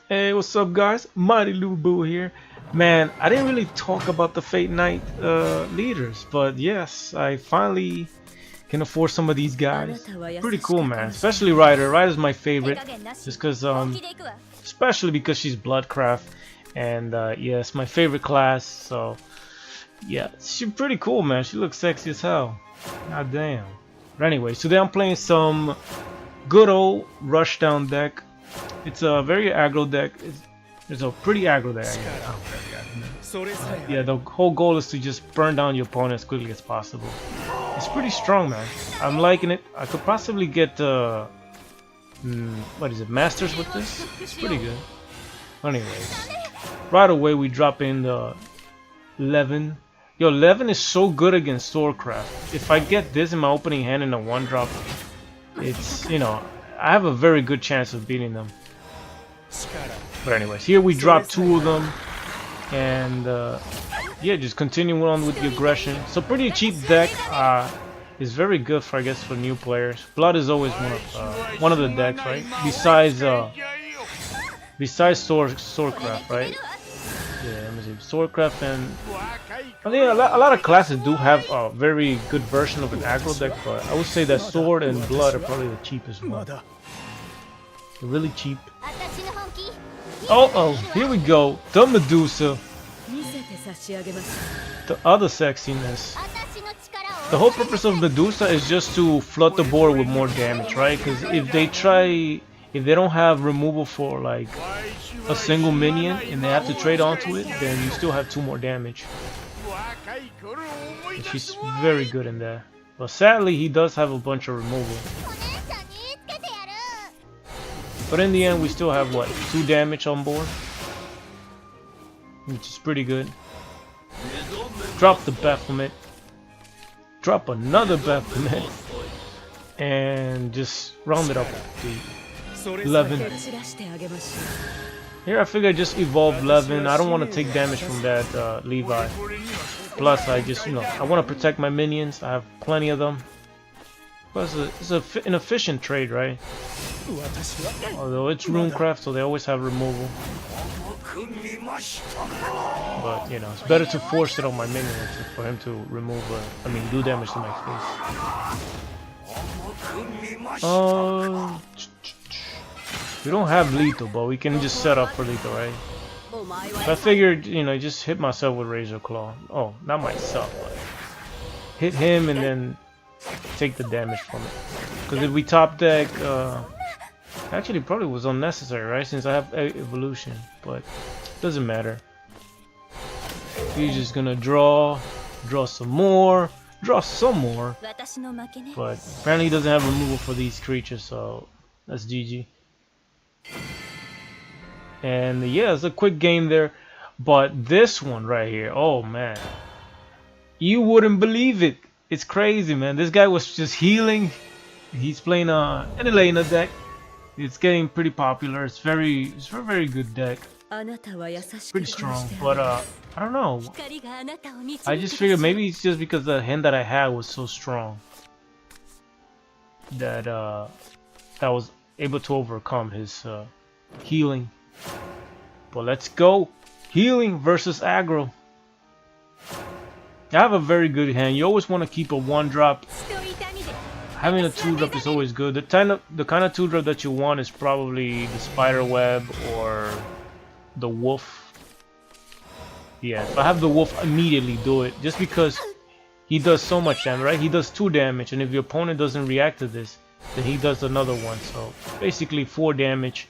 Hey, what's up, guys? Mighty LuBu here. Man, I didn't really talk about the Fate Night leaders, but yes, I finally can afford some of these guys. Pretty cool, man. Especially Ryder. Ryder's my favorite, just because, especially because she's Bloodcraft, and yeah, it's my favorite class. So yeah, she's pretty cool, man. She looks sexy as hell. God damn. But anyway, today I'm playing some good old rushdown deck. It's a very aggro deck. It's a pretty aggro deck. Yeah, the whole goal is to just burn down your opponent as quickly as possible. It's pretty strong, man. I'm liking it. I could possibly get what is it, Masters with this? It's pretty good. Anyways, right away we drop in the Leving. Yo, Leving is so good against Swordcraft. If I get this in my opening hand in a 1-drop, it's, you know, I have a very good chance of beating them. But anyways, here we drop 2 of them, and yeah, just continuing on with the aggression. So pretty cheap deck. Is very good for, I guess, for new players. Blood is always one of the decks, right? Besides Swordcraft, right? Yeah, let me see. Swordcraft, and I think a lot of classes do have a very good version of an aggro deck, but I would say that Sword and Blood are probably the cheapest one. They're really cheap. Oh, here we go. The Medusa. The other sexiness. The whole purpose of Medusa is just to flood the board with more damage, right? Because if they don't have removal for like a single minion and they have to trade onto it, then you still have 2 more damage. And she's very good in that. But sadly, he does have a bunch of removal. But in the end, we still have what, 2 damage on board, which is pretty good. Drop the Baphomet. Drop another Baphomet, and just round it up to 11. Here I figure I just evolve Levin. I don't want to take damage from that Levi. Plus I just, you know, I want to protect my minions. I have plenty of them. Plus it's an efficient trade, right? Although it's Runecraft, so they always have removal. But, you know, it's better to force it on my minion for him to remove, do damage to my face. We don't have lethal, but we can just set up for lethal, right? So I figured, you know, just hit myself with Razory Claw. Oh, not myself, but hit him and then take the damage from it. Because if we top deck, actually probably was unnecessary, right? Since I have evolution, but doesn't matter. He's just gonna draw some more, but apparently he doesn't have removal for these creatures, so that's GG. And yeah, it's a quick game there, but this one right here, oh man, you wouldn't believe it. It's crazy, man. This guy was just healing. He's playing an Elena deck. It's getting pretty popular. It's a very good deck. Pretty strong, but I don't know. I just figured maybe it's just because the hand that I had was so strong that I was able to overcome his healing. But let's go. Healing versus aggro. I have a very good hand. You always want to keep a 1-drop. Having a 2-drop is always good. The kind of 2-drop that you want is probably the Spiderweb or the Wolf. Yeah, if I have the Wolf, immediately do it. Just because he does so much damage, right? He does 2 damage, and if your opponent doesn't react to this, then he does another 1. So basically 4 damage.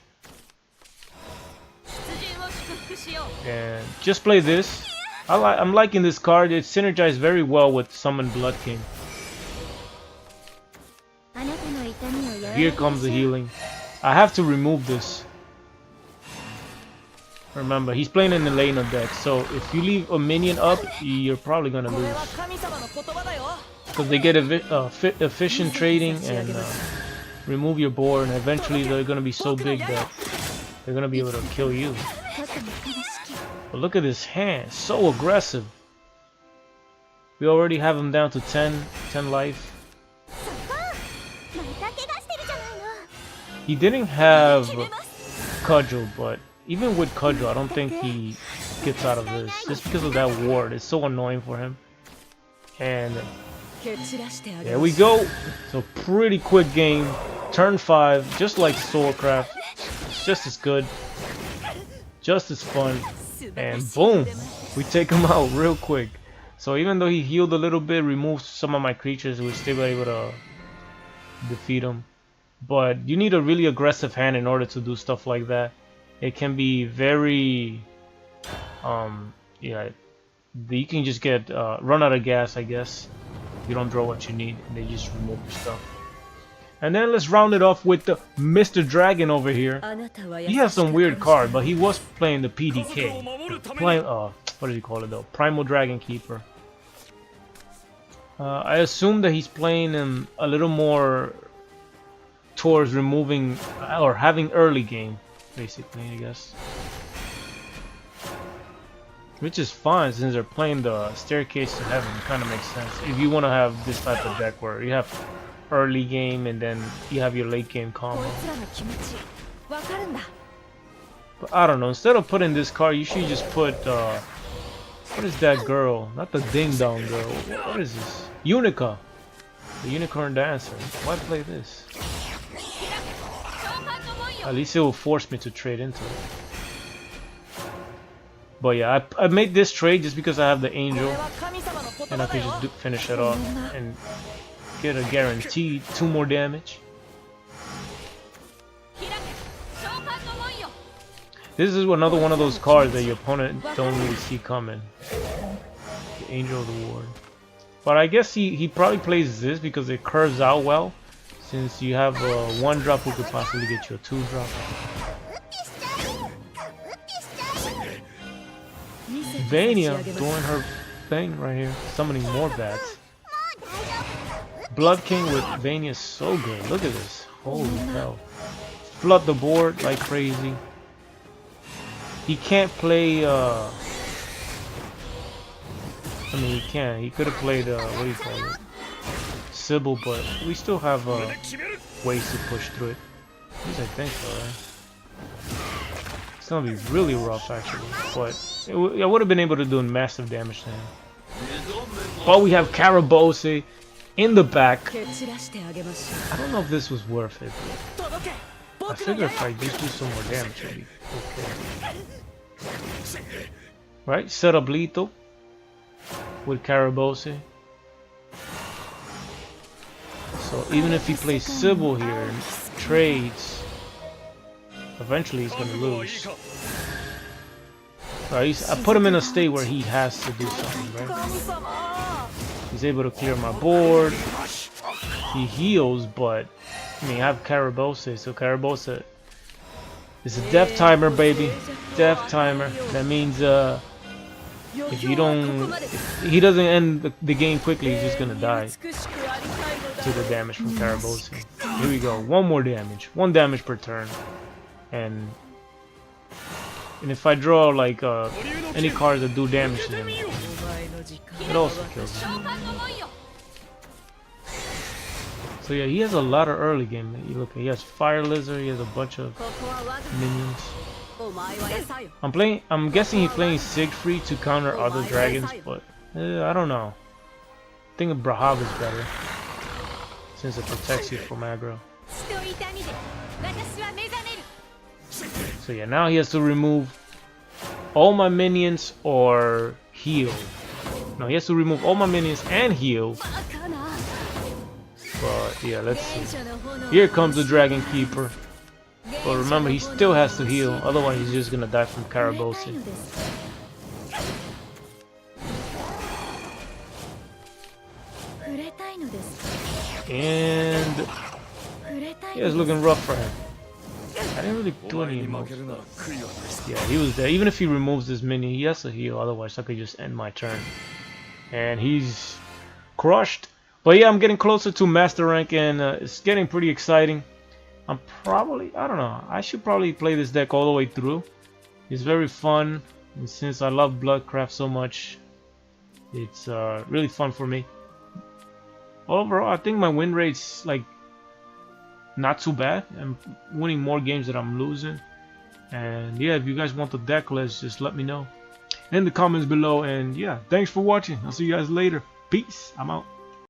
And just play this. I'm liking this card. It synergizes very well with Summon Bloodkin. Here comes the healing. I have to remove this. Remember, he's playing an Elena deck, so if you leave a minion up, you're probably gonna lose. Because they get efficient trading and remove your board, and eventually they're gonna be so big that they're gonna be able to kill you. But look at his hand, so aggressive. We already have him down to 10 life. He didn't have Cudgel, but even with Cudgel, I don't think he gets out of this. Just because of that ward. It's so annoying for him. And there we go. So pretty quick game. Turn 5, just like Swordcraft. Just as good. Just as fun. And boom! We take him out real quick. So even though he healed a little bit, removed some of my creatures, we were still able to defeat him. But you need a really aggressive hand in order to do stuff like that. It can be very... yeah, you can just get run out of gas, I guess. You don't draw what you need, and they just remove your stuff. And then let's round it off with the Mr. Dragon over here. He has some weird card, but he was playing the PDK. Playing, what do you call it though? Primal Dragon Keeper. I assume that he's playing him a little more towards removing or having early game, basically, I guess. Which is fine since they're playing the Staircase to Heaven. It kind of makes sense if you want to have this type of deck where you have early game and then you have your late game combo. But I don't know, instead of putting this card, you should just put what is that girl? Not the Ding Dong girl. What is this? Unica, the Unicorn Dancer. Why play this? At least it will force me to trade into it. But yeah, I made this trade just because I have the Angel, and I can just finish it off and get a guaranteed 2 more damage. This is another one of those cards that your opponent don't really see coming. The Angel of the Ward. But I guess he probably plays this because it curves out well, since you have a 1-drop who could possibly get you a 2-drop. Vania doing her thing right here, summoning more bats. Bloodkin with Vania is so good. Look at this. Holy hell. Flood the board like crazy. He can't play, I mean, he can. He could have played, what do you call it? Sybil, but we still have ways to push through it. At least I think so, right? It's gonna be really rough, actually. But I would have been able to do massive damage to him. But we have Carabosse in the back. I don't know if this was worth it. I figure if I just do some more damage, it'll be okay. Right, set up lethal with Carabosse. So even if he plays Sybil here and trades, eventually he's gonna lose. Right, I put him in a state where he has to do something, right? He's able to clear my board. He heals, but I mean I have Carabosse, so Carabosse is a death timer, baby. Death timer. That means if you don't, if he doesn't end the game quickly, he's just gonna die to the damage from Carabosse. Here we go. 1 more damage. 1 damage per turn. And if I draw like any cards that do damage to him, it also kills him. So yeah, he has a lot of early game. You look, he has Fire Lizard. He has a bunch of minions. I'm guessing he's playing Siegfried to counter other dragons, but I don't know. I think Brahab is better since it protects you from aggro. So yeah, now he has to remove all my minions or heal. No, he has to remove all my minions and heal. But yeah, let's see. Here comes the Dragon Keeper. But remember, he still has to heal, otherwise he's just gonna die from Carabosse. And yeah, it's looking rough for him. I didn't really do any emotion. Yeah, he was there. Even if he removes this minion, he has to heal, otherwise I could just end my turn. And he's crushed. But yeah, I'm getting closer to master rank, and it's getting pretty exciting. I'm probably, I don't know, I should probably play this deck all the way through. It's very fun, and since I love Bloodcraft so much, it's really fun for me. Overall, I think my win rate's like not too bad. I'm winning more games than I'm losing. And yeah, if you guys want the deck list, just let me know in the comments below. And yeah, thanks for watching. I'll see you guys later. Peace. I'm out.